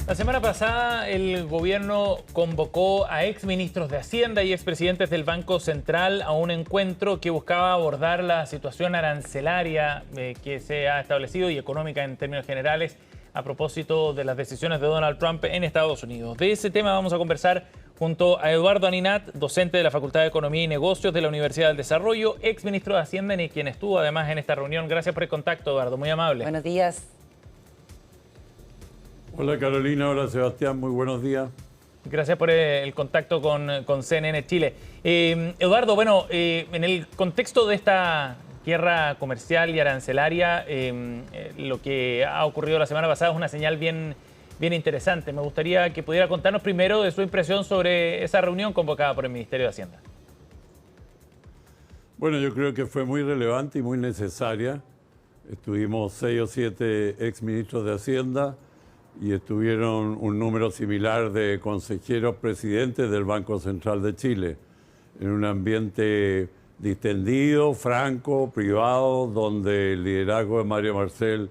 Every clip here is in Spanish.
La semana pasada el gobierno convocó a exministros de Hacienda y expresidentes del Banco Central a un encuentro que buscaba abordar la situación arancelaria que se ha establecido y económica en términos generales a propósito de las decisiones de Donald Trump en Estados Unidos. De ese tema vamos a conversar junto a Eduardo Aninat, docente de la Facultad de Economía y Negocios de la Universidad del Desarrollo, exministro de Hacienda y quien estuvo además en esta reunión. Gracias por el contacto, Eduardo, muy amable. Buenos días. Hola Carolina, hola Sebastián, muy buenos días. Gracias por el contacto con CNN Chile. Eduardo, bueno, en el contexto de esta guerra comercial y arancelaria, lo que ha ocurrido la semana pasada es una señal bien interesante. Me gustaría que pudiera contarnos primero de su impresión sobre esa reunión convocada por el Ministerio de Hacienda. Bueno, yo creo que fue muy relevante y muy necesaria. Estuvimos 6 o 7 exministros de Hacienda y estuvieron un número similar de consejeros presidentes del Banco Central de Chile, en un ambiente distendido, franco, privado, donde el liderazgo de Mario Marcel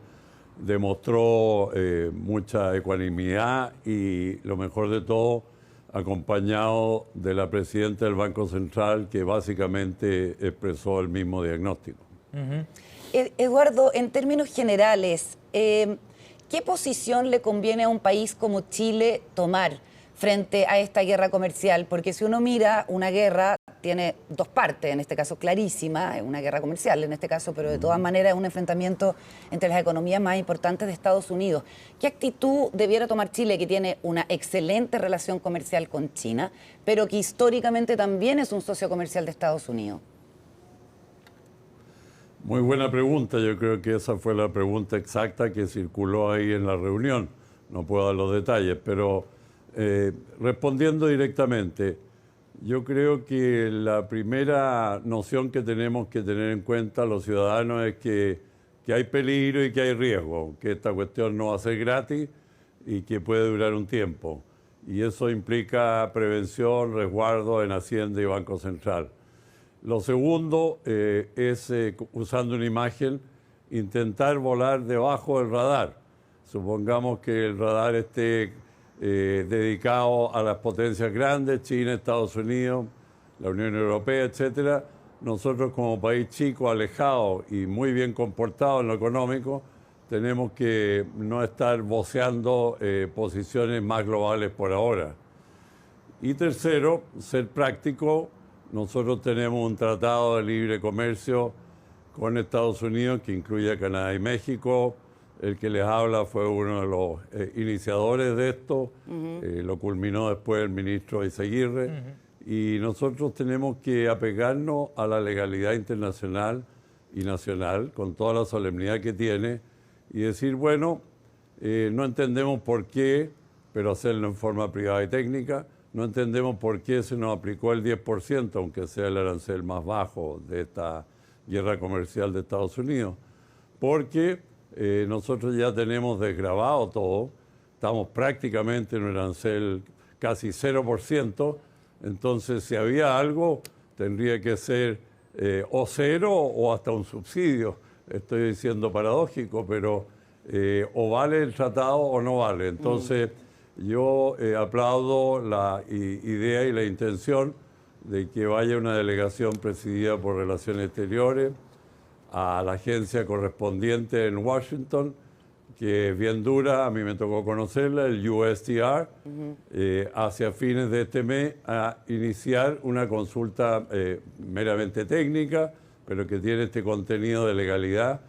demostró mucha ecuanimidad y, lo mejor de todo, acompañado de la presidenta del Banco Central, que básicamente expresó el mismo diagnóstico. Eduardo, en términos generales, ¿qué posición le conviene a un país como Chile tomar frente a esta guerra comercial? Porque si uno mira, una guerra tiene dos partes, en este caso clarísima, es una guerra comercial en este caso, pero de todas maneras es un enfrentamiento entre las economías más importantes de Estados Unidos. ¿Qué actitud debiera tomar Chile, que tiene una excelente relación comercial con China, pero que históricamente también es un socio comercial de Estados Unidos? Muy buena pregunta, yo creo que esa fue la pregunta exacta que circuló ahí en la reunión. No puedo dar los detalles, pero respondiendo directamente, yo creo que la primera noción que tenemos que tener en cuenta los ciudadanos es que hay peligro y que hay riesgo, que esta cuestión no va a ser gratis y que puede durar un tiempo. Y eso implica prevención, resguardo en Hacienda y Banco Central. Lo segundo es, usando una imagen, intentar volar debajo del radar. Supongamos que el radar esté dedicado a las potencias grandes, China, Estados Unidos, la Unión Europea, etc. Nosotros, como país chico, alejado y muy bien comportado en lo económico, tenemos que no estar voceando posiciones más globales por ahora. Y tercero, ser práctico. Nosotros tenemos un tratado de libre comercio con Estados Unidos que incluye a Canadá y México. El que les habla fue uno de los iniciadores de esto. Lo culminó después el ministro Izaguirre. Y nosotros tenemos que apegarnos a la legalidad internacional y nacional con toda la solemnidad que tiene y decir, bueno, no entendemos por qué, pero hacerlo en forma privada y técnica. No entendemos por qué se nos aplicó el 10%, aunque sea el arancel más bajo de esta guerra comercial de Estados Unidos. Porque nosotros ya tenemos desgravado todo, estamos prácticamente en un arancel casi 0%, entonces si había algo tendría que ser o cero o hasta un subsidio. Estoy diciendo paradójico, pero o vale el tratado o no vale. Entonces yo aplaudo la idea y la intención de que vaya una delegación presidida por Relaciones Exteriores a la agencia correspondiente en Washington, que es bien dura, a mí me tocó conocerla, el USTR, hacia fines de este mes a iniciar una consulta meramente técnica, pero que tiene este contenido de legalidad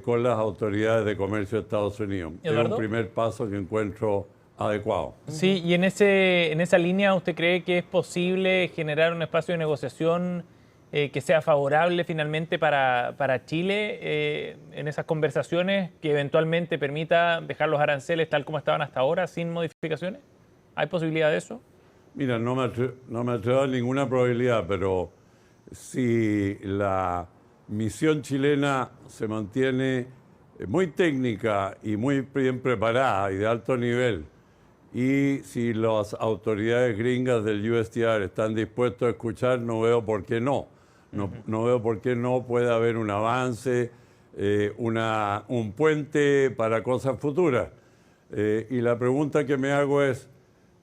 con las autoridades de comercio de Estados Unidos. ¿Eduardo? Es un primer paso que encuentro adecuado. Sí, y en esa línea, ¿usted cree que es posible generar un espacio de negociación que sea favorable finalmente para Chile en esas conversaciones, que eventualmente permita dejar los aranceles tal como estaban hasta ahora, sin modificaciones? ¿Hay posibilidad de eso? Mira, no me atrevo a ninguna probabilidad, pero si la misión chilena se mantiene muy técnica y muy bien preparada y de alto nivel, y si las autoridades gringas del USTR están dispuestos a escuchar, no veo por qué no. No veo por qué no puede haber un avance, un puente para cosas futuras. Y la pregunta que me hago es,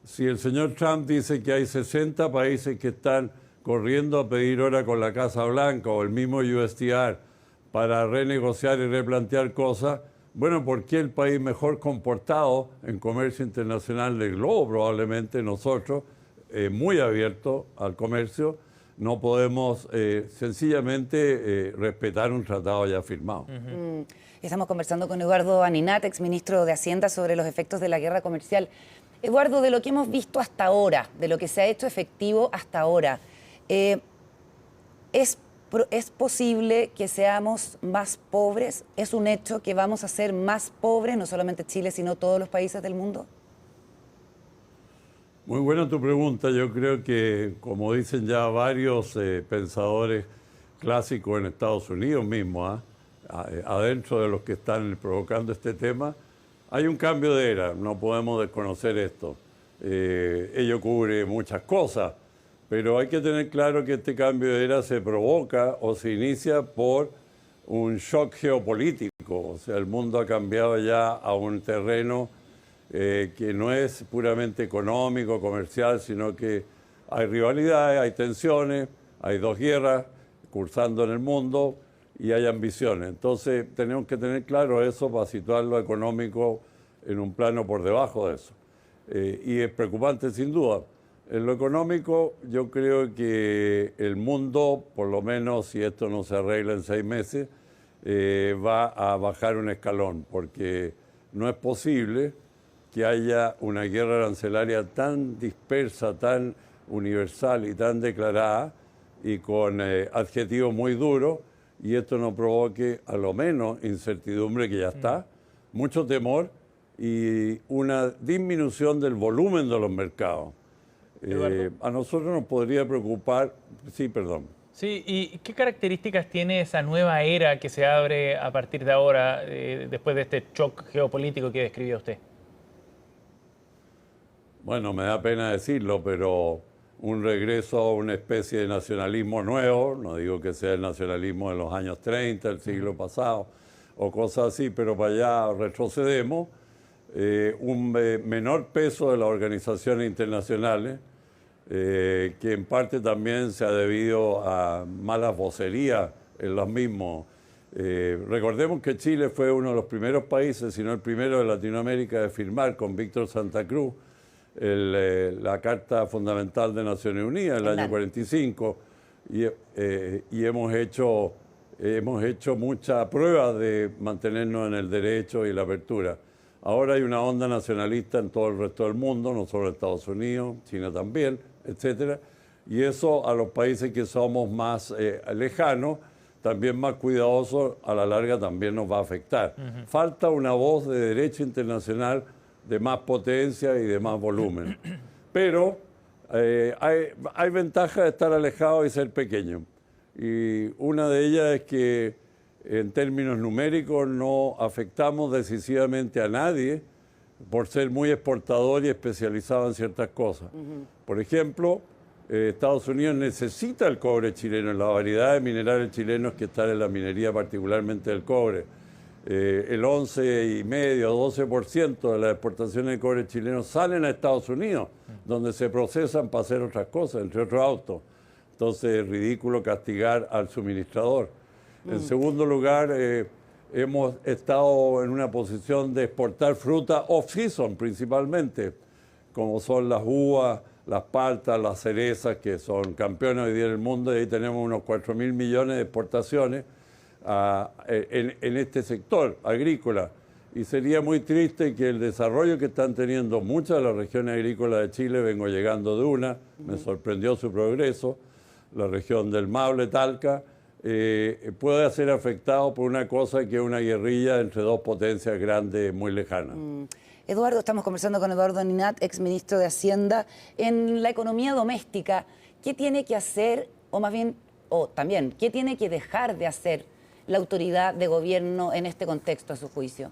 si el señor Trump dice que hay 60 países que están corriendo a pedir hora con la Casa Blanca o el mismo USTR para renegociar y replantear cosas, bueno, ¿por qué el país mejor comportado en comercio internacional del globo, probablemente nosotros, muy abierto al comercio, no podemos sencillamente respetar un tratado ya firmado? Estamos conversando con Eduardo Aninat, exministro de Hacienda, sobre los efectos de la guerra comercial. Eduardo, de lo que hemos visto hasta ahora, de lo que se ha hecho efectivo hasta ahora, ¿es posible que seamos más pobres? ¿Es un hecho que vamos a ser más pobres, no solamente Chile, sino todos los países del mundo? Muy buena tu pregunta. Yo creo que, como dicen ya varios pensadores clásicos en Estados Unidos mismo, adentro de los que están provocando este tema, hay un cambio de era, no podemos desconocer esto. Ello cubre muchas cosas, pero hay que tener claro que este cambio de era se provoca o se inicia por un shock geopolítico. O sea, el mundo ha cambiado ya a un terreno que no es puramente económico, comercial, sino que hay rivalidades, hay tensiones, hay dos guerras cursando en el mundo y hay ambiciones. Entonces tenemos que tener claro eso para situar lo económico en un plano por debajo de eso. Y es preocupante sin duda. En lo económico yo creo que el mundo, por lo menos si esto no se arregla en 6 meses, va a bajar un escalón, porque no es posible que haya una guerra arancelaria tan dispersa, tan universal y tan declarada y con adjetivos muy duros, y esto no provoque a lo menos incertidumbre, que ya está, mucho temor y una disminución del volumen de los mercados. A nosotros nos podría preocupar, sí, perdón. Sí, ¿y qué características tiene esa nueva era que se abre a partir de ahora, después de este shock geopolítico que describió usted? Bueno, me da pena decirlo, pero un regreso a una especie de nacionalismo nuevo, no digo que sea el nacionalismo de los años 30, del siglo pasado, o cosas así, pero para allá retrocedemos, un menor peso de las organizaciones internacionales, que en parte también se ha debido a malas vocerías en los mismos. Recordemos que Chile fue uno de los primeros países, si no el primero de Latinoamérica, de firmar con Víctor Santa Cruz la Carta Fundamental de Naciones Unidas en el año 45, y hemos hecho mucha prueba de mantenernos en el derecho y la apertura. Ahora hay una onda nacionalista en todo el resto del mundo, no solo en Estados Unidos, China también, etcétera, y eso a los países que somos más lejanos, también más cuidadosos, a la larga también nos va a afectar. Falta una voz de derecho internacional de más potencia y de más volumen. Pero hay ventajas de estar alejado y ser pequeño. Y una de ellas es que en términos numéricos no afectamos decisivamente a nadie por ser muy exportador y especializado en ciertas cosas. Por ejemplo, Estados Unidos necesita el cobre chileno, la variedad de minerales chilenos que están en la minería, particularmente el cobre. El 11,5 o 12% de las exportaciones de cobre chileno salen a Estados Unidos, donde se procesan para hacer otras cosas, entre otros autos. Entonces es ridículo castigar al suministrador. En segundo lugar, hemos estado en una posición de exportar fruta off-season principalmente, como son las uvas, las paltas, las cerezas, que son campeones hoy día en el mundo, y ahí tenemos unos 4.000 millones de exportaciones en este sector agrícola. Y sería muy triste que el desarrollo que están teniendo muchas de las regiones agrícolas de Chile, vengo llegando de una, me sorprendió su progreso, la región del Maule, Talca, pueda ser afectado por una cosa que es una guerrilla entre dos potencias grandes muy lejanas. Eduardo, estamos conversando con Eduardo Aninat, exministro de Hacienda. En la economía doméstica, ¿qué tiene que hacer, o más bien, o también, qué tiene que dejar de hacer la autoridad de gobierno en este contexto, a su juicio?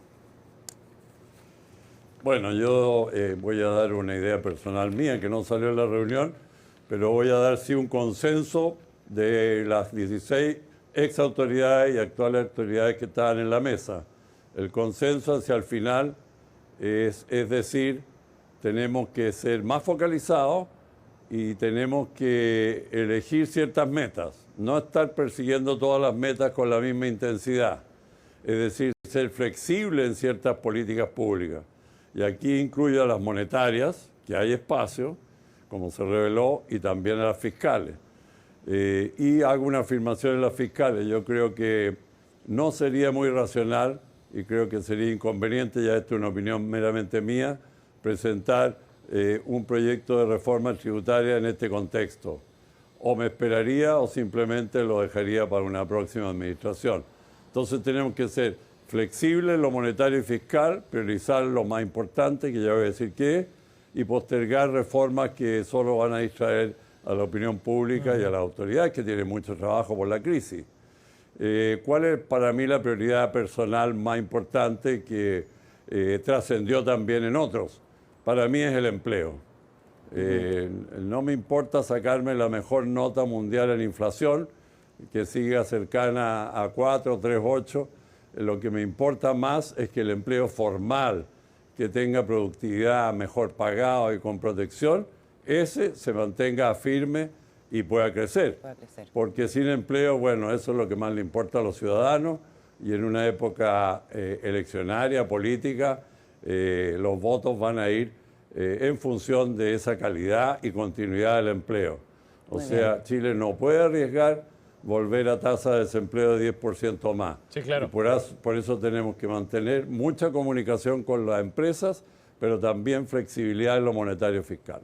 Bueno, yo voy a dar una idea personal mía que no salió en la reunión, pero voy a dar sí un consenso de las 16 ex autoridades y actuales autoridades que estaban en la mesa. El consenso hacia el final Es decir, tenemos que ser más focalizados y tenemos que elegir ciertas metas, no estar persiguiendo todas las metas con la misma intensidad. Es decir, ser flexible en ciertas políticas públicas. Y aquí incluyo a las monetarias, que hay espacio, como se reveló, y también a las fiscales. Y hago una afirmación en las fiscales. Yo creo que no sería muy racional, y creo que sería inconveniente, ya esto es una opinión meramente mía, presentar un proyecto de reforma tributaria en este contexto. O me esperaría o simplemente lo dejaría para una próxima administración. Entonces tenemos que ser flexibles en lo monetario y fiscal, priorizar lo más importante, que ya voy a decir qué es, y postergar reformas que solo van a distraer a la opinión pública y a las autoridades, que tienen mucho trabajo por la crisis. ¿Cuál es para mí la prioridad personal más importante que trascendió también en otros? Para mí es el empleo. No me importa sacarme la mejor nota mundial en inflación, que siga cercana a 4, 3, 8. Lo que me importa más es que el empleo formal, que tenga productividad, mejor pagado y con protección, ese se mantenga firme y pueda crecer. Porque sin empleo, bueno, eso es lo que más le importa a los ciudadanos, y en una época eleccionaria, política, los votos van a ir en función de esa calidad y continuidad del empleo. O sea, Chile no puede arriesgar volver a tasa de desempleo de 10% más. Sí, claro. Y por eso tenemos que mantener mucha comunicación con las empresas, pero también flexibilidad en lo monetario fiscal.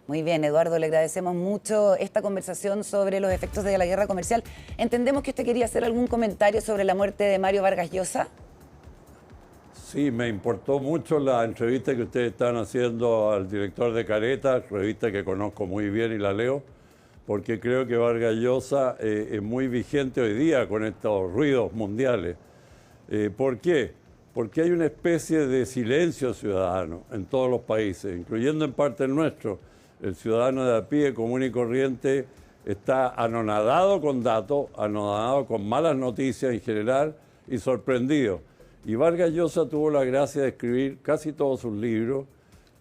Muy bien, Eduardo, le agradecemos mucho esta conversación sobre los efectos de la guerra comercial. Entendemos que usted quería hacer algún comentario sobre la muerte de Mario Vargas Llosa. Sí, me importó mucho la entrevista que ustedes están haciendo al director de Careta, revista que conozco muy bien y la leo, porque creo que Vargas Llosa es muy vigente hoy día con estos ruidos mundiales. ¿Por qué? Porque hay una especie de silencio ciudadano en todos los países, incluyendo en parte el nuestro. El ciudadano de a pie, común y corriente, está anonadado con datos, anonadado con malas noticias en general y sorprendido. Y Vargas Llosa tuvo la gracia de escribir casi todos sus libros,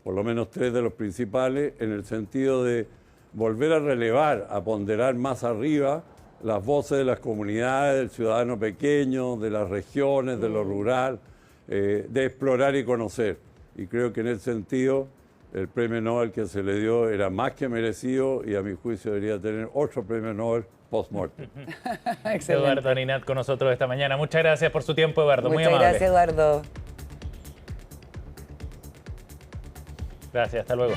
por lo menos 3 de los principales, en el sentido de volver a relevar, a ponderar más arriba las voces de las comunidades, del ciudadano pequeño, de las regiones, de lo rural, de explorar y conocer. Y creo que en ese sentido el premio Nobel que se le dio era más que merecido, y a mi juicio debería tener otro premio Nobel post-mortem. Eduardo Aninat con nosotros esta mañana. Muchas gracias por su tiempo, Eduardo. Muy amable. Muchas gracias, Eduardo. Gracias, hasta luego.